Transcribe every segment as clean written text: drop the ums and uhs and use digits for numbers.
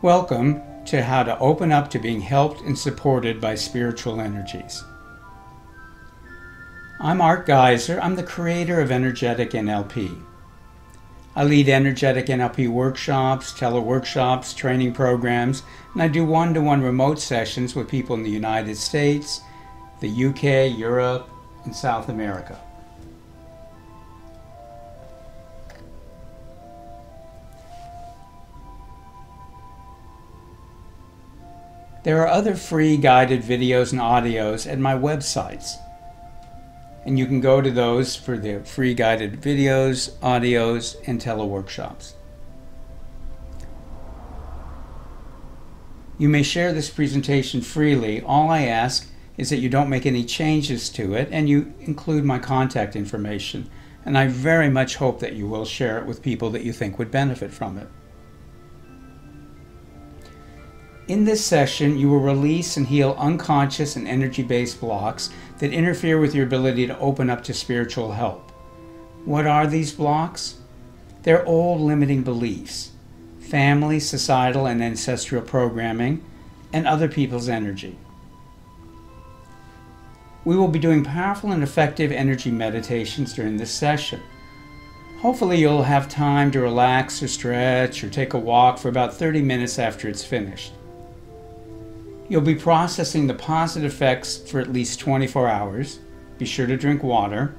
Welcome to how to open up to being helped and supported by spiritual energies. I'm Art Giser. I'm the creator of Energetic NLP. I lead Energetic NLP workshops, teleworkshops, training programs, and I do one-to-one remote sessions with people in the United States, the UK, Europe, and South America. There are other free guided videos and audios at my websites, and you can go to those for the free guided videos, audios, and teleworkshops. You may share this presentation freely. All I ask is that you don't make any changes to it and you include my contact information, and I very much hope that you will share it with people that you think would benefit from it. In this session, you will release and heal unconscious and energy-based blocks that interfere with your ability to open up to spiritual help. What are these blocks? They're old limiting beliefs, family, societal, and ancestral programming, and other people's energy. We will be doing powerful and effective energy meditations during this session. Hopefully you'll have time to relax or stretch or take a walk for about 30 minutes after it's finished. You'll be processing the positive effects for at least 24 hours. Be sure to drink water.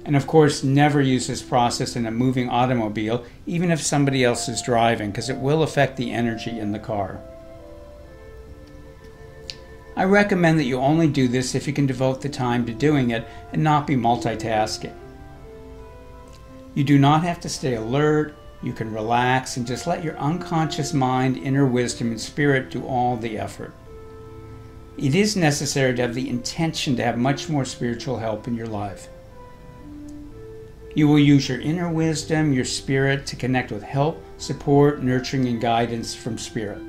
And of course, never use this process in a moving automobile, even if somebody else is driving, because it will affect the energy in the car. I recommend that you only do this if you can devote the time to doing it and not be multitasking. You do not have to stay alert. You can relax and just let your unconscious mind, inner wisdom, and spirit do all the effort. It is necessary to have the intention to have much more spiritual help in your life. You will use your inner wisdom, your spirit, to connect with help, support, nurturing, and guidance from spirit.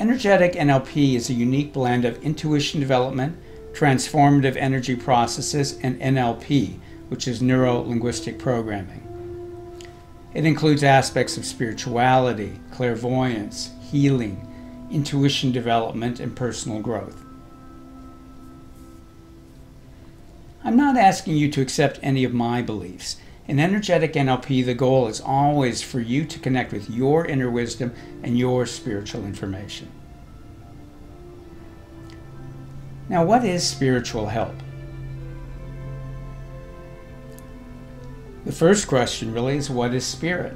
Energetic NLP is a unique blend of intuition development, transformative energy processes, and NLP, which is neuro-linguistic programming. It includes aspects of spirituality, clairvoyance, healing, intuition development, and personal growth. I'm not asking you to accept any of my beliefs. In Energetic NLP, the goal is always for you to connect with your inner wisdom and your spiritual information. Now, what is spiritual help? The first question really is, what is spirit?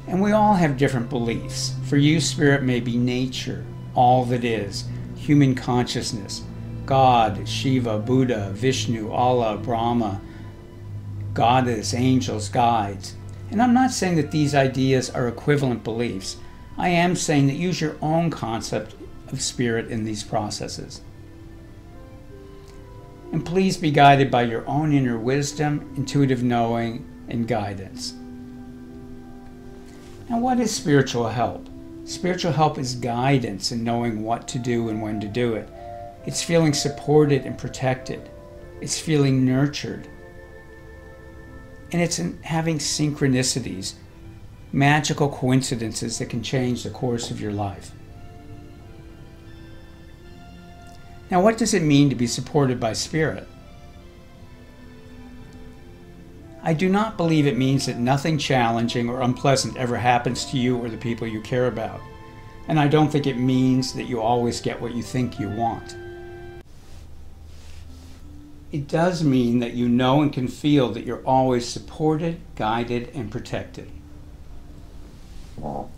And we all have different beliefs. For you, spirit may be nature, all that is, human consciousness, God, Shiva, Buddha, Vishnu, Allah, Brahma, goddess, angels, guides. And I'm not saying that these ideas are equivalent beliefs. I am saying that use your own concept of spirit in these processes. And please be guided by your own inner wisdom, intuitive knowing, and guidance. Now, what is spiritual help? Spiritual help is guidance in knowing what to do and when to do it. It's feeling supported and protected. It's feeling nurtured. And it's in having synchronicities, magical coincidences that can change the course of your life. Now, what does it mean to be supported by spirit? I do not believe it means that nothing challenging or unpleasant ever happens to you or the people you care about. And I don't think it means that you always get what you think you want. It does mean that you know and can feel that you're always supported, guided, and protected. How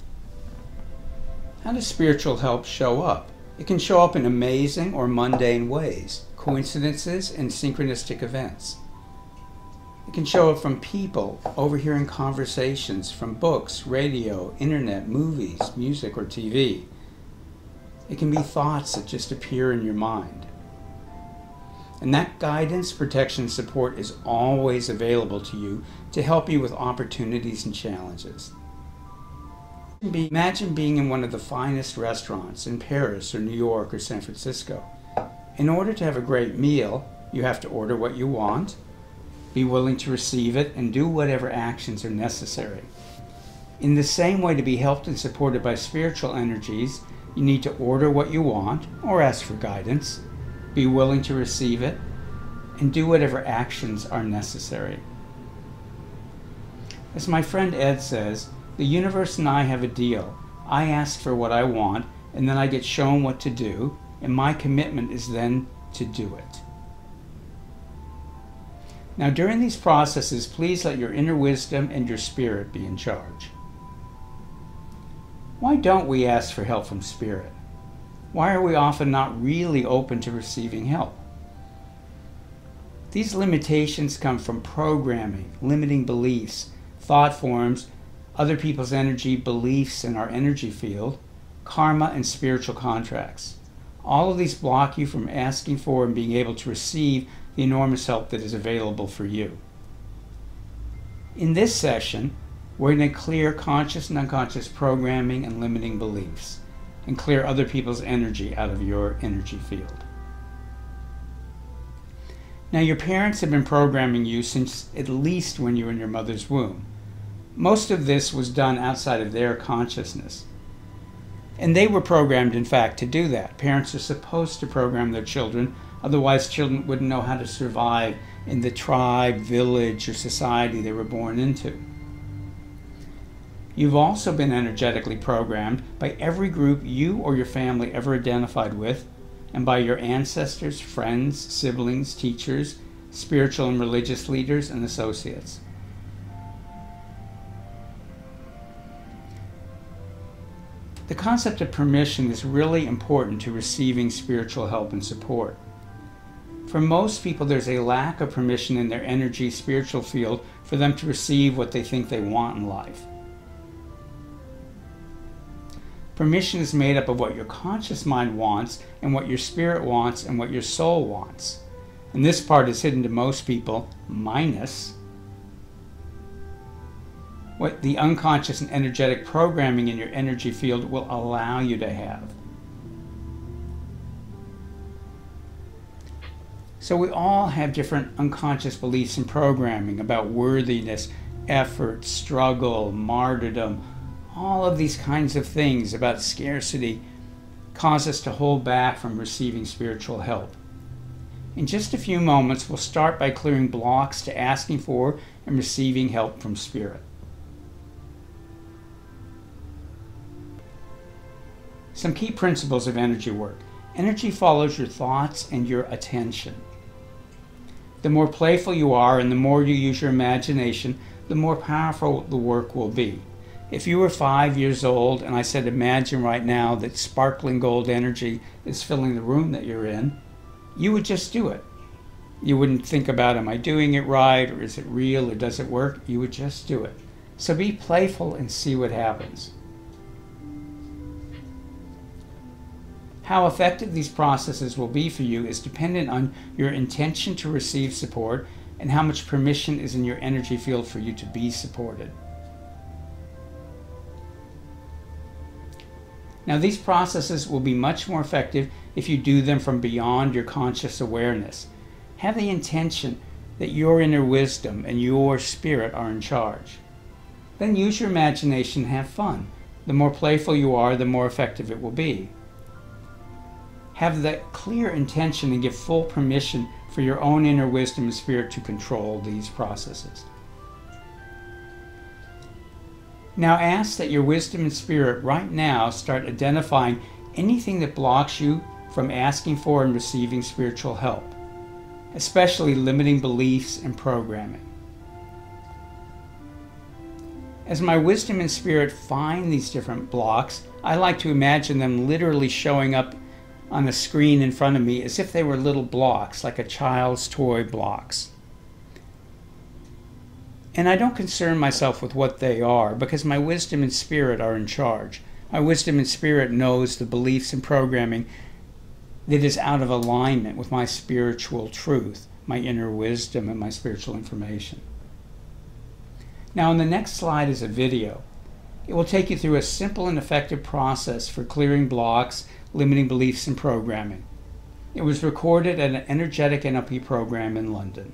does spiritual help show up? It can show up in amazing or mundane ways, coincidences and synchronistic events. It can show up from people, overhearing conversations, from books, radio, internet, movies, music, or TV. It can be thoughts that just appear in your mind. And that guidance, protection, support is always available to you to help you with opportunities and challenges. Imagine being in one of the finest restaurants in Paris or New York or San Francisco. In order to have a great meal, you have to order what you want, be willing to receive it, and do whatever actions are necessary. In the same way, to be helped and supported by spiritual energies, you need to order what you want or ask for guidance, be willing to receive it, and do whatever actions are necessary. As my friend Ed says, the universe and I have a deal. I ask for what I want, and then I get shown what to do, and my commitment is then to do it. Now, during these processes, please let your inner wisdom and your spirit be in charge. Why don't we ask for help from spirit? Why are we often not really open to receiving help? These limitations come from programming, limiting beliefs, thought forms, other people's energy, beliefs in our energy field, karma, and spiritual contracts. All of these block you from asking for and being able to receive the enormous help that is available for you. In this session, we're going to clear conscious and unconscious programming and limiting beliefs, and clear other people's energy out of your energy field. Now, your parents have been programming you since at least when you were in your mother's womb. Most of this was done outside of their consciousness. And they were programmed, in fact, to do that. Parents are supposed to program their children, otherwise children wouldn't know how to survive in the tribe, village, or society they were born into. You've also been energetically programmed by every group you or your family ever identified with, and by your ancestors, friends, siblings, teachers, spiritual and religious leaders, and associates. The concept of permission is really important to receiving spiritual help and support. For most people, there's a lack of permission in their energy spiritual field for them to receive what they think they want in life. Permission is made up of what your conscious mind wants and what your spirit wants and what your soul wants. And this part is hidden to most people, minus what the unconscious and energetic programming in your energy field will allow you to have. So we all have different unconscious beliefs and programming about worthiness, effort, struggle, martyrdom. All of these kinds of things about scarcity cause us to hold back from receiving spiritual help. In just a few moments, we'll start by clearing blocks to asking for and receiving help from spirit. Some key principles of energy work. Energy follows your thoughts and your attention. The more playful you are and the more you use your imagination, the more powerful the work will be. If you were 5 years old and I said, imagine right now that sparkling gold energy is filling the room that you're in, you would just do it. You wouldn't think about, am I doing it right, or is it real, or does it work? You would just do it. So be playful and see what happens. How effective these processes will be for you is dependent on your intention to receive support and how much permission is in your energy field for you to be supported. Now, these processes will be much more effective if you do them from beyond your conscious awareness. Have the intention that your inner wisdom and your spirit are in charge. Then use your imagination and have fun. The more playful you are, the more effective it will be. Have that clear intention and give full permission for your own inner wisdom and spirit to control these processes. Now ask that your wisdom and spirit right now start identifying anything that blocks you from asking for and receiving spiritual help, especially limiting beliefs and programming. As my wisdom and spirit find these different blocks, I like to imagine them literally showing up on a screen in front of me as if they were little blocks, like a child's toy blocks. And I don't concern myself with what they are because my wisdom and spirit are in charge. My wisdom and spirit knows the beliefs and programming that is out of alignment with my spiritual truth, my inner wisdom, and my spiritual information. Now, on the next slide is a video. It will take you through a simple and effective process for clearing blocks, limiting beliefs, and programming. It was recorded at an energetic NLP program in London.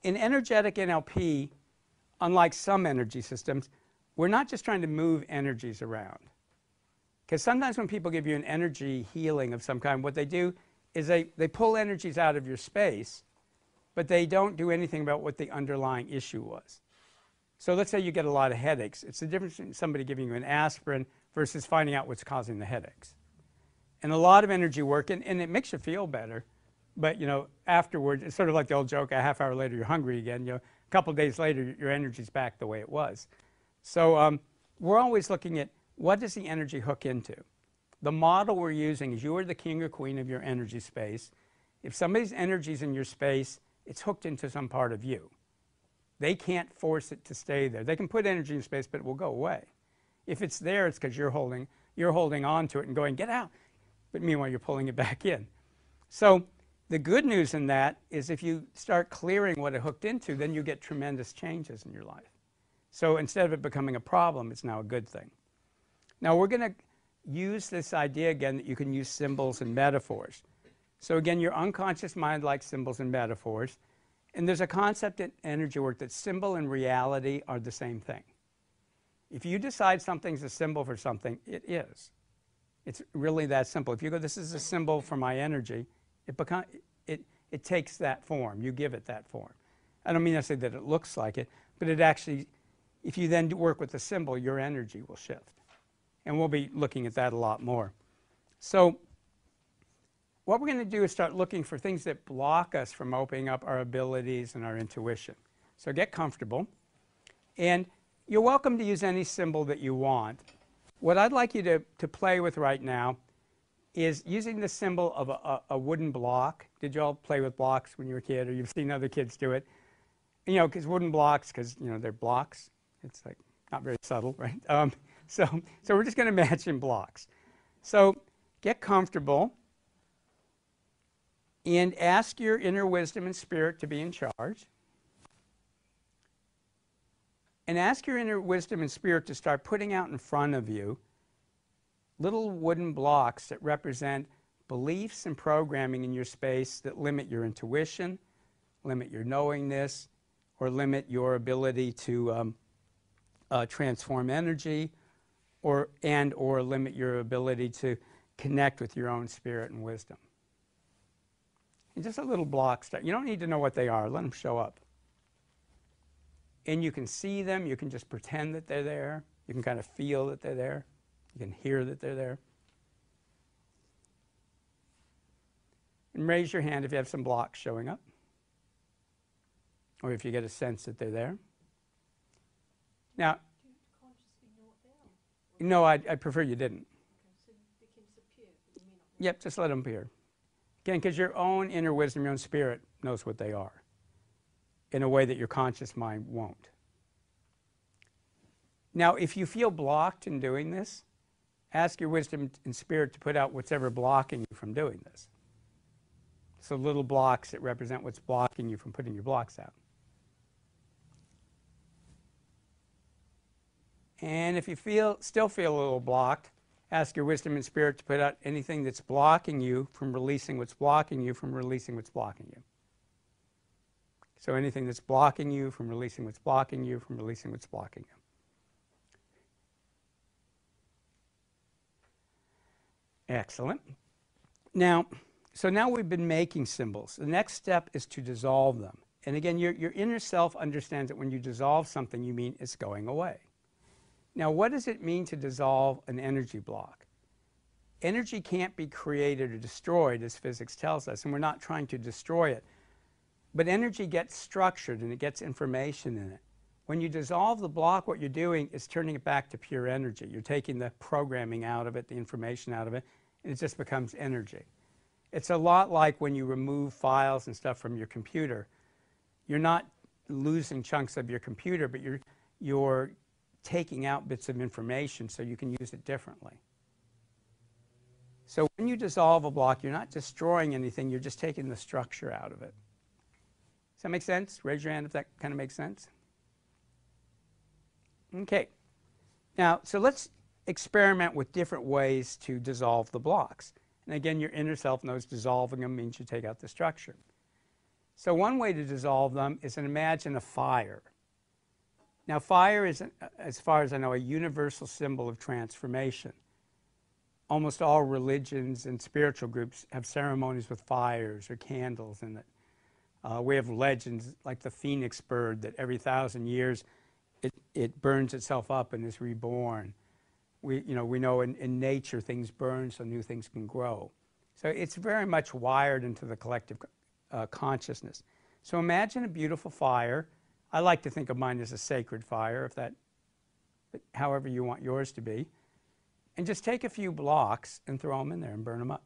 In energetic NLP, unlike some energy systems, we're not just trying to move energies around. Because sometimes when people give you an energy healing of some kind, what they do is they pull energies out of your space, but they don't do anything about what the underlying issue was. So let's say you get a lot of headaches. It's the difference between somebody giving you an aspirin versus finding out what's causing the headaches. And a lot of energy work, and it makes you feel better. But, afterwards, it's sort of like the old joke, a half hour later, you're hungry again. A couple of days later, your energy's back the way it was. So we're always looking at what does the energy hook into? The model we're using is you are the king or queen of your energy space. If somebody's energy's in your space, it's hooked into some part of you. They can't force it to stay there. They can put energy in space, but it will go away. If it's there, it's because you're holding on to it and going, get out. But meanwhile, you're pulling it back in. So the good news in that is if you start clearing what it hooked into, then you get tremendous changes in your life. So instead of it becoming a problem, it's now a good thing. Now we're going to use this idea again that you can use symbols and metaphors. So again, your unconscious mind likes symbols and metaphors. And there's a concept in energy work that symbol and reality are the same thing. If you decide something's a symbol for something, it is. It's really that simple. If you go, this is a symbol for my energy, it takes that form. You give it that form. I don't mean necessarily that it looks like it, but it actually, if you then work with the symbol, your energy will shift. And we'll be looking at that a lot more. So what we're going to do is start looking for things that block us from opening up our abilities and our intuition. So get comfortable. And you're welcome to use any symbol that you want. What I'd like you to play with right now is using the symbol of a wooden block. Did you all play with blocks when you were a kid, or you've seen other kids do it? Because wooden blocks, because they're blocks. It's like not very subtle, right? So we're just going to imagine blocks. So get comfortable and ask your inner wisdom and spirit to be in charge. And ask your inner wisdom and spirit to start putting out in front of you little wooden blocks that represent beliefs and programming in your space that limit your intuition, limit your knowingness, or limit your ability to transform energy, or limit your ability to connect with your own spirit and wisdom. And just a little block stuff. You don't need to know what they are. Let them show up. And you can see them. You can just pretend that they're there. You can kind of feel that they're there. You can hear that they're there. And raise your hand if you have some blocks showing up, or if you get a sense that they're there. Now, do you consciously know what they are? no, I'd prefer you didn't. Okay, so they can just appear, but you may not know. Yep, just let them appear. Again, because your own inner wisdom, your own spirit knows what they are in a way that your conscious mind won't. Now, if you feel blocked in doing this, ask your wisdom and spirit to put out what's ever blocking you from doing this. So little blocks that represent what's blocking you from putting your blocks out. And if you still feel a little blocked, ask your wisdom and spirit to put out anything that's blocking you from releasing what's blocking you from releasing what's blocking you. So anything that's blocking you from releasing what's blocking you from releasing what's blocking you. Excellent. Now, So now we've been making symbols. The next step is to dissolve them. And again, your inner self understands that when you dissolve something, you mean it's going away. Now, what does it mean to dissolve an energy block? Energy can't be created or destroyed, as physics tells us, and we're not trying to destroy it. But energy gets structured and it gets information in it. When you dissolve the block, what you're doing is turning it back to pure energy. You're taking the programming out of it, the information out of it, and it just becomes energy. It's a lot like when you remove files and stuff from your computer. You're not losing chunks of your computer, but you're taking out bits of information so you can use it differently. So when you dissolve a block, you're not destroying anything, you're just taking the structure out of it. Does that make sense? Raise your hand if that kind of makes sense. Okay. Now, so let's experiment with different ways to dissolve the blocks. And again, your inner self knows dissolving them means you take out the structure. So one way to dissolve them is to imagine a fire. Now, fire is, as far as I know, a universal symbol of transformation. Almost all religions and spiritual groups have ceremonies with fires or candles in it. We have legends like the phoenix bird that every 1,000 years it burns itself up and is reborn. We know in nature things burn so new things can grow. So it's very much wired into the collective consciousness. So imagine a beautiful fire. I like to think of mine as a sacred fire, however you want yours to be. And just take a few blocks and throw them in there and burn them up.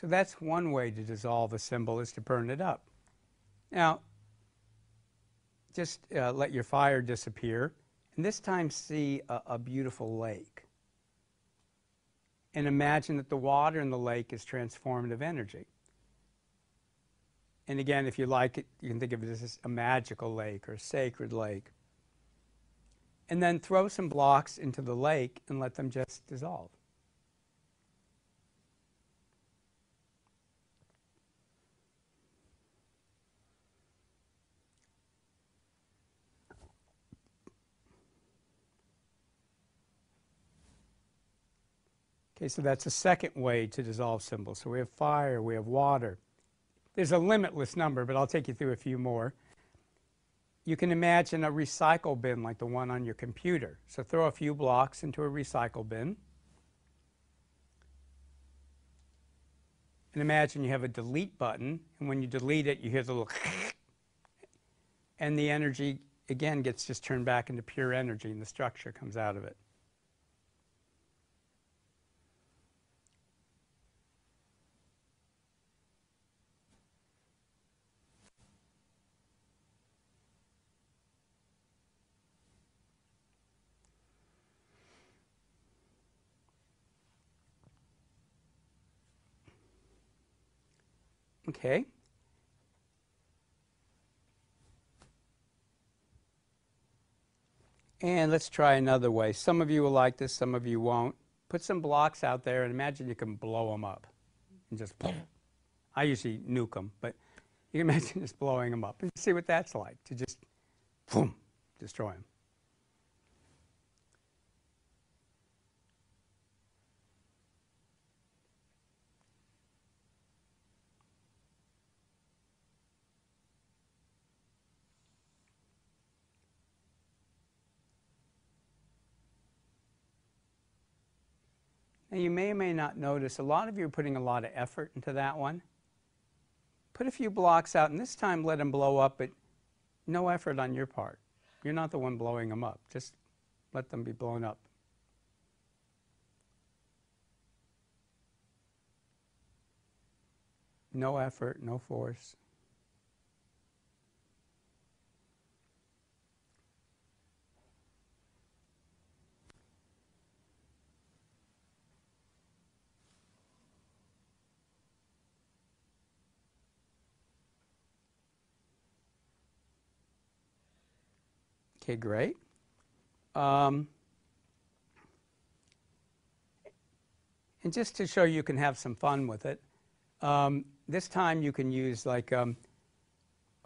So that's one way to dissolve a symbol, is to burn it up. Now, just let your fire disappear, and this time see a beautiful lake. And imagine that the water in the lake is transformative energy. And again, if you like it, you can think of it as a magical lake or a sacred lake. And then throw some blocks into the lake and let them just dissolve. Okay, so that's a second way to dissolve symbols. So we have fire, we have water. There's a limitless number, but I'll take you through a few more. You can imagine a recycle bin like the one on your computer. So throw a few blocks into a recycle bin. And imagine you have a delete button, and when you delete it, you hear the little and the energy, again, gets just turned back into pure energy, and the structure comes out of it. Okay. And let's try another way. Some of you will like this, some of you won't. Put some blocks out there and imagine you can blow them up. And just, I usually nuke them, but you can imagine just blowing them up and see what that's like, to just, boom, destroy them. Now you may or may not notice, a lot of you are putting a lot of effort into that one. Put a few blocks out, and this time let them blow up, but no effort on your part. You're not the one blowing them up. Just let them be blown up. No effort, no force. Okay, great. And just to show you can have some fun with it, this time you can use like one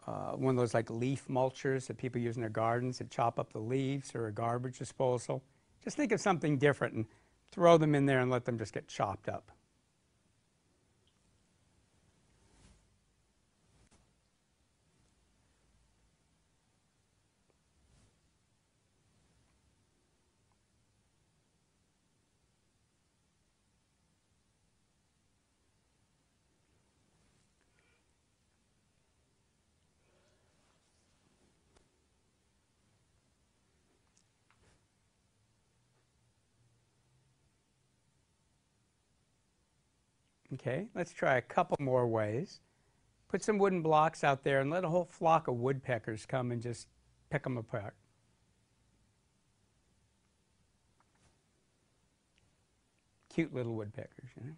of those like leaf mulchers that people use in their gardens that chop up the leaves, or a garbage disposal. Just think of something different and throw them in there and let them just get chopped up. Okay, let's try a couple more ways. Put some wooden blocks out there and let a whole flock of woodpeckers come and just pick them apart. Cute little woodpeckers, you know.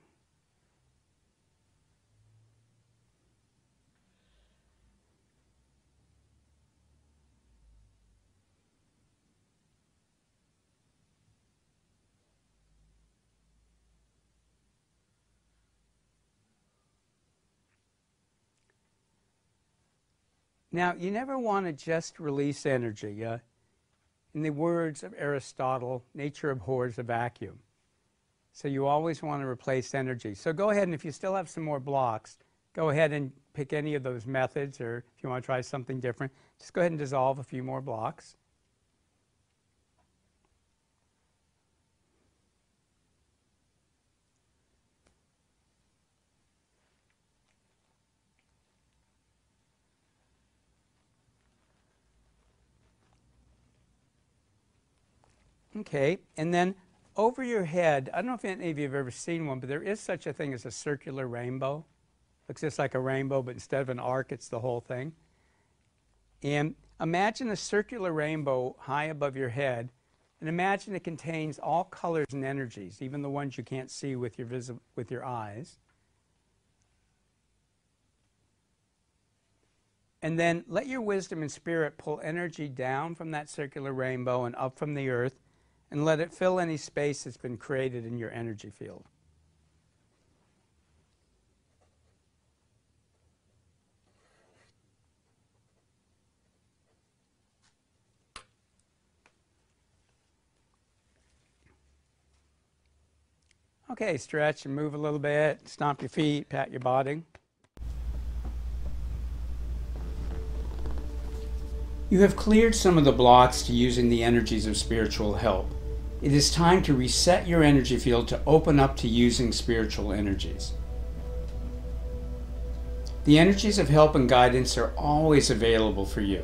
Now, you never want to just release energy. In the words of Aristotle, nature abhors a vacuum. So you always want to replace energy. So go ahead, and if you still have some more blocks, go ahead and pick any of those methods, or if you want to try something different, just go ahead and dissolve a few more blocks. Okay, and then over your head, I don't know if any of you have ever seen one, but there is such a thing as a circular rainbow. Looks just like a rainbow, but instead of an arc, it's the whole thing. And imagine a circular rainbow high above your head, and imagine it contains all colors and energies, even the ones you can't see with your eyes. And then let your wisdom and spirit pull energy down from that circular rainbow and up from the earth, and let it fill any space that's been created in your energy field. Okay, stretch and move a little bit, stomp your feet, pat your body. You have cleared some of the blocks to using the energies of spiritual help. It is time to reset your energy field to open up to using spiritual energies. The energies of help and guidance are always available for you.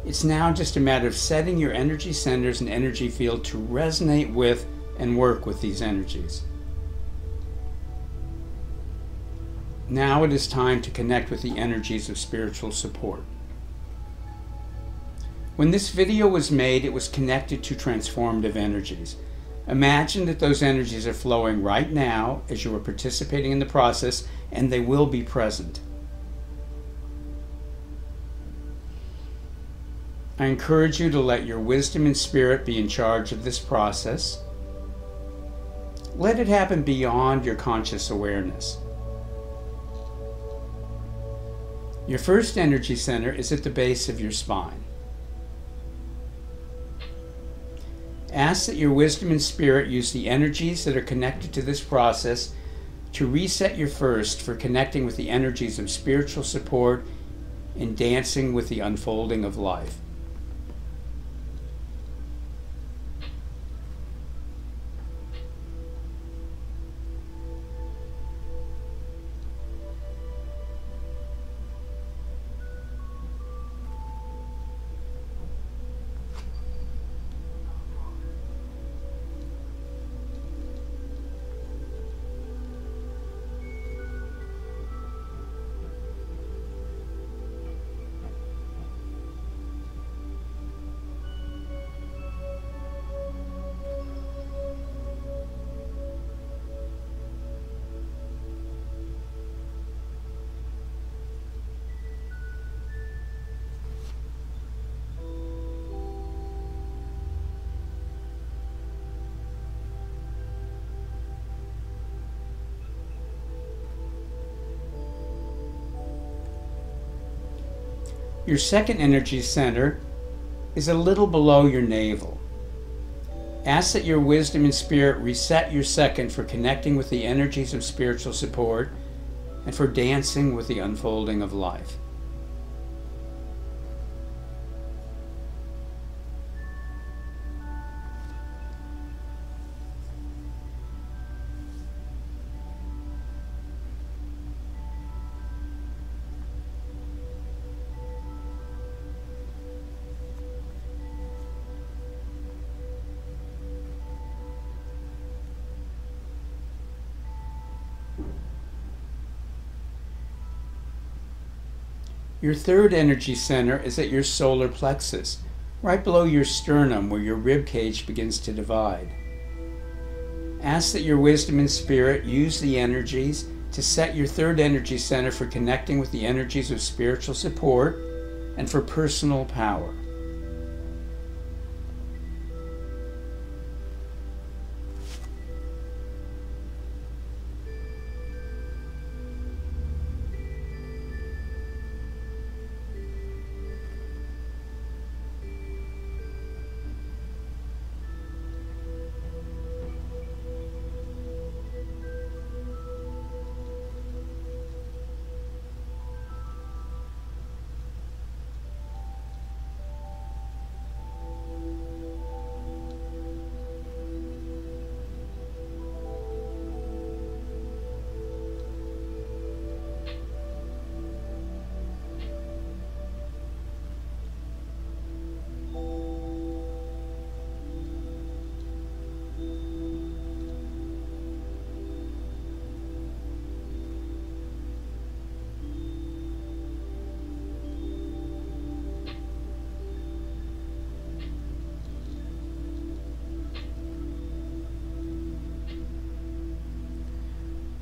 It's now just a matter of setting your energy centers and energy field to resonate with and work with these energies. Now it is time to connect with the energies of spiritual support. When this video was made, it was connected to transformative energies. Imagine that those energies are flowing right now as you are participating in the process, and they will be present. I encourage you to let your wisdom and spirit be in charge of this process. Let it happen beyond your conscious awareness. Your first energy center is at the base of your spine. Ask that your wisdom and spirit use the energies that are connected to this process to reset your first for connecting with the energies of spiritual support and dancing with the unfolding of life. Your second energy center is a little below your navel. Ask that your wisdom and spirit reset your second for connecting with the energies of spiritual support and for dancing with the unfolding of life. Your third energy center is at your solar plexus, right below your sternum where your rib cage begins to divide. Ask that your wisdom and spirit use the energies to set your third energy center for connecting with the energies of spiritual support and for personal power.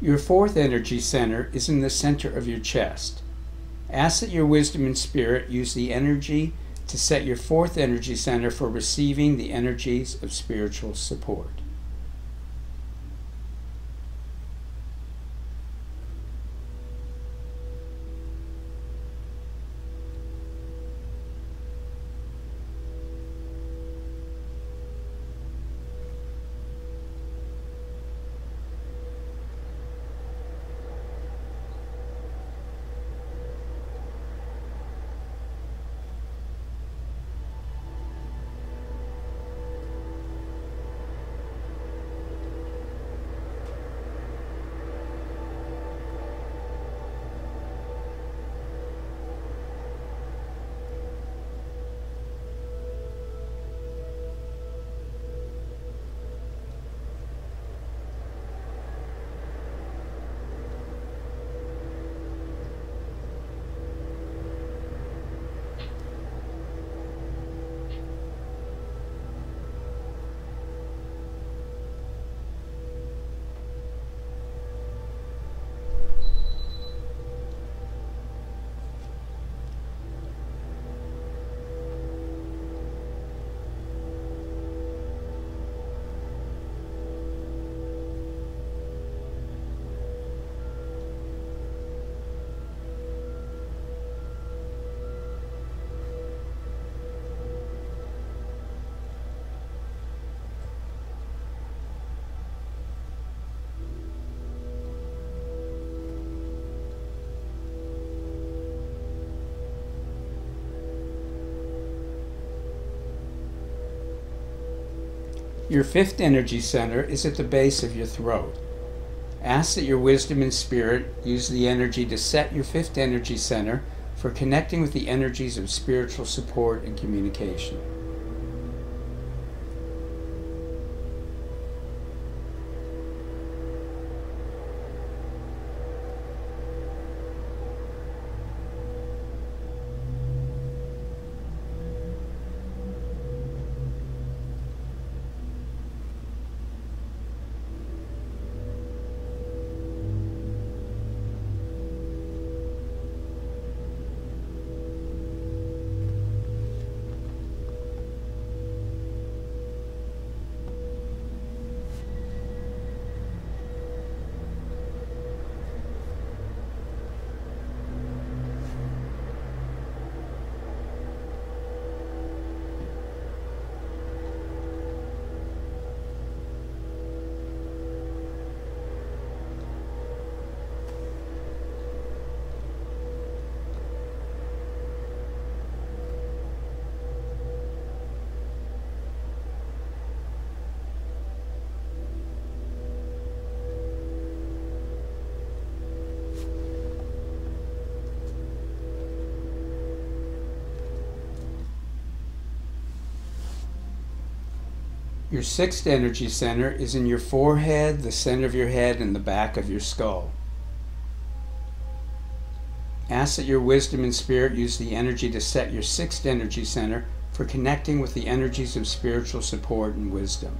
Your fourth energy center is in the center of your chest. Ask that your wisdom and spirit use the energy to set your fourth energy center for receiving the energies of spiritual support. Your fifth energy center is at the base of your throat. Ask that your wisdom and spirit use the energy to set your fifth energy center for connecting with the energies of spiritual support and communication. Your sixth energy center is in your forehead, the center of your head, and the back of your skull. Ask that your wisdom and spirit use the energy to set your sixth energy center for connecting with the energies of spiritual support and wisdom.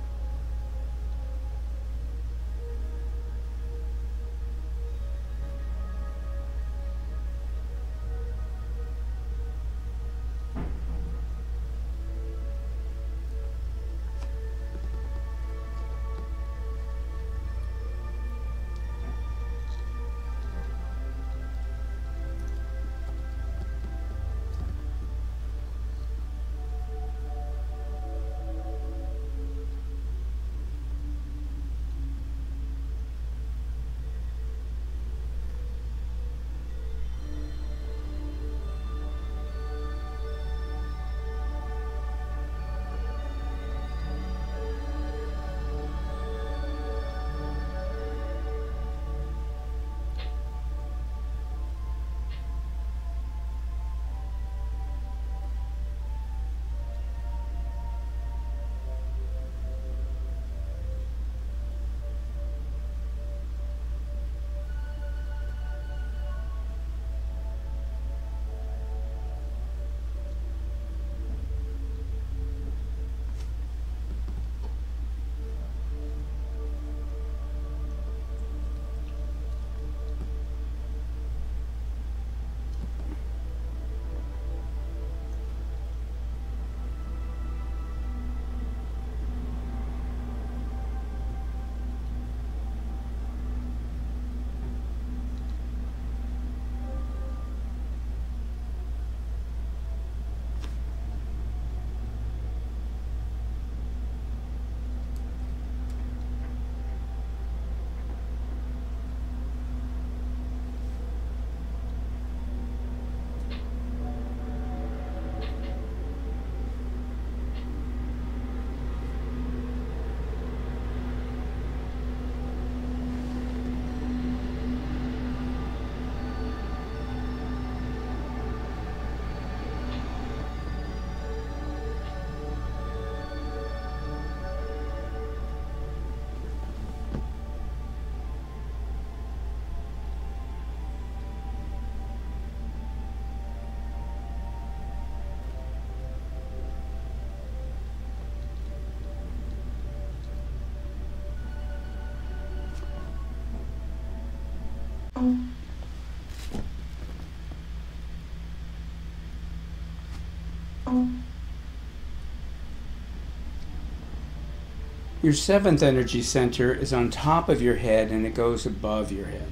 Your seventh energy center is on top of your head and it goes above your head.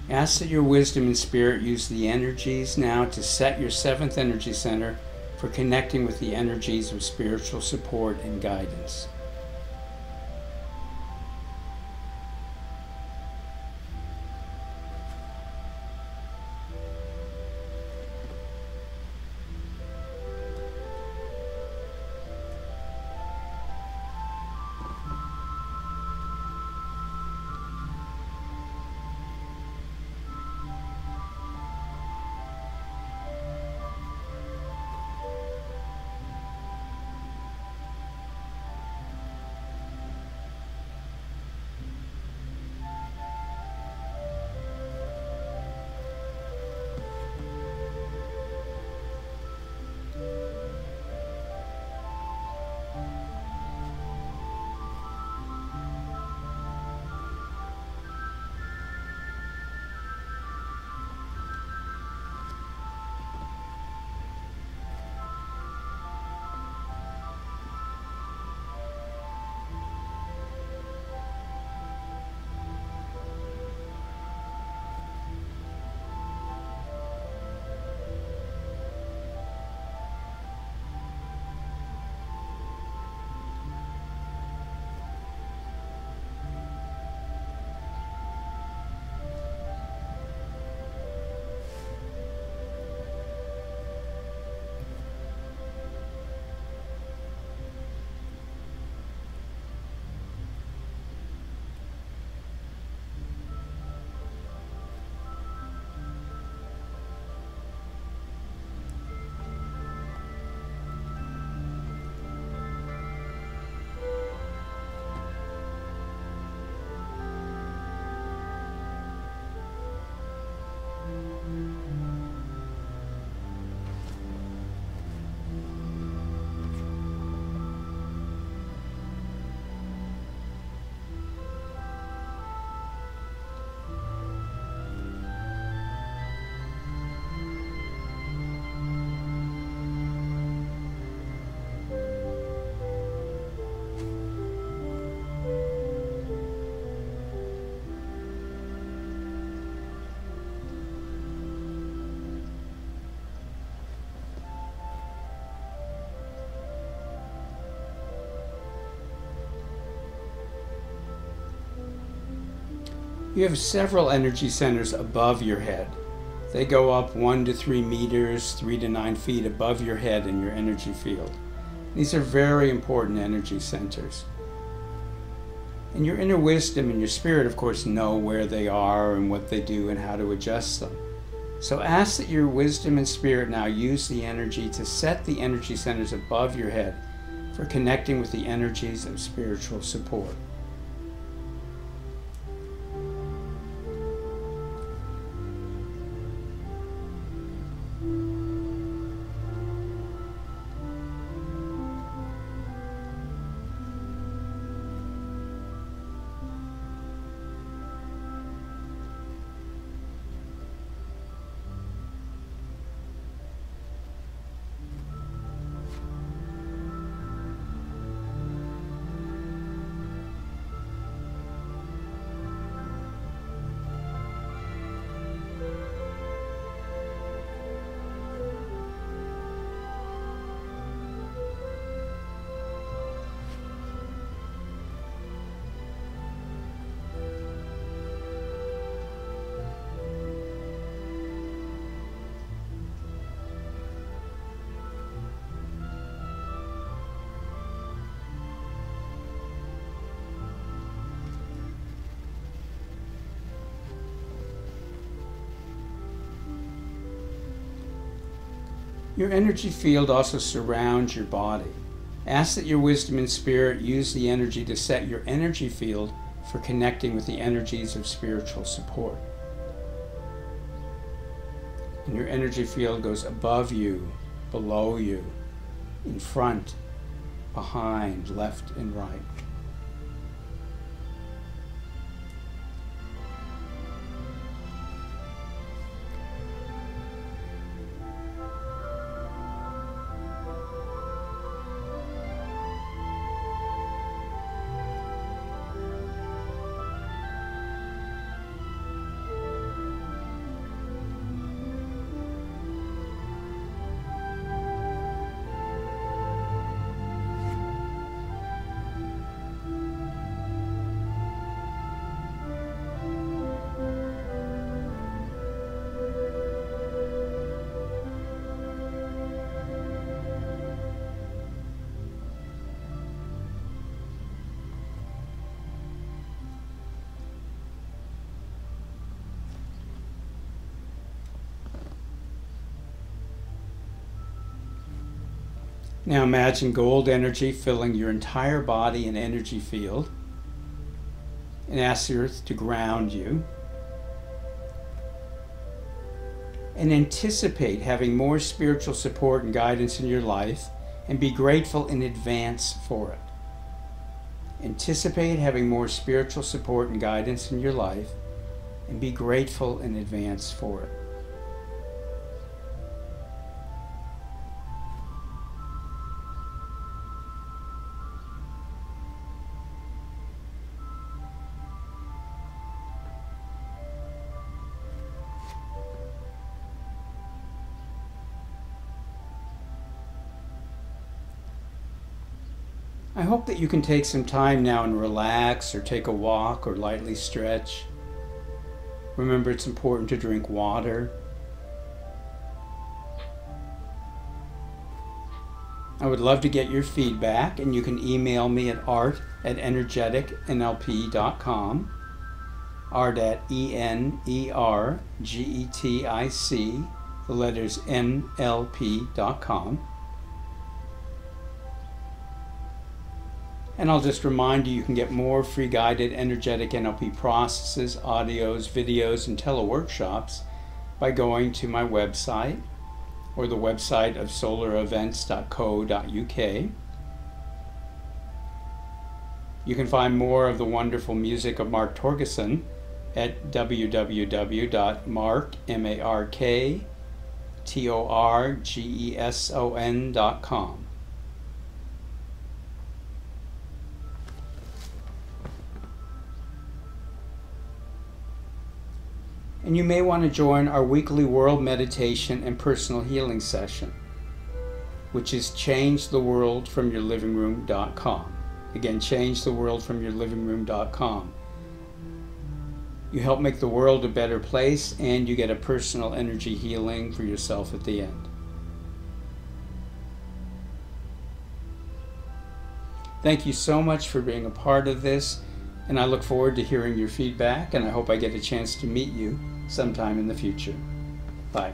Ask that your wisdom and spirit use the energies now to set your seventh energy center for connecting with the energies of spiritual support and guidance. You have several energy centers above your head. They go up 1 to 3 meters, 3 to 9 feet above your head in your energy field. These are very important energy centers. And your inner wisdom and your spirit, of course, know where they are and what they do and how to adjust them. So ask that your wisdom and spirit now use the energy to set the energy centers above your head for connecting with the energies of spiritual support. Your energy field also surrounds your body. Ask that your wisdom and spirit use the energy to set your energy field for connecting with the energies of spiritual support. And your energy field goes above you, below you, in front, behind, left, and right. Now imagine gold energy filling your entire body and energy field, and ask the earth to ground you. And anticipate having more spiritual support and guidance in your life, and be grateful in advance for it. Anticipate having more spiritual support and guidance in your life, and be grateful in advance for it. I hope that you can take some time now and relax, or take a walk, or lightly stretch. Remember, it's important to drink water. I would love to get your feedback, and you can email me at art@energeticnlp.com, art@energetic, the letters nlp.com. And I'll just remind you, you can get more free guided energetic NLP processes, audios, videos, and teleworkshops by going to my website or the website of solarevents.co.uk. You can find more of the wonderful music of Mark Torgeson at www.marktorgeson.com. And you may want to join our weekly world meditation and personal healing session, which is changetheworldfromyourlivingroom.com. Again, changetheworldfromyourlivingroom.com. You help make the world a better place, and you get a personal energy healing for yourself at the end. Thank you so much for being a part of this, and I look forward to hearing your feedback, and I hope I get a chance to meet you sometime in the future. Bye.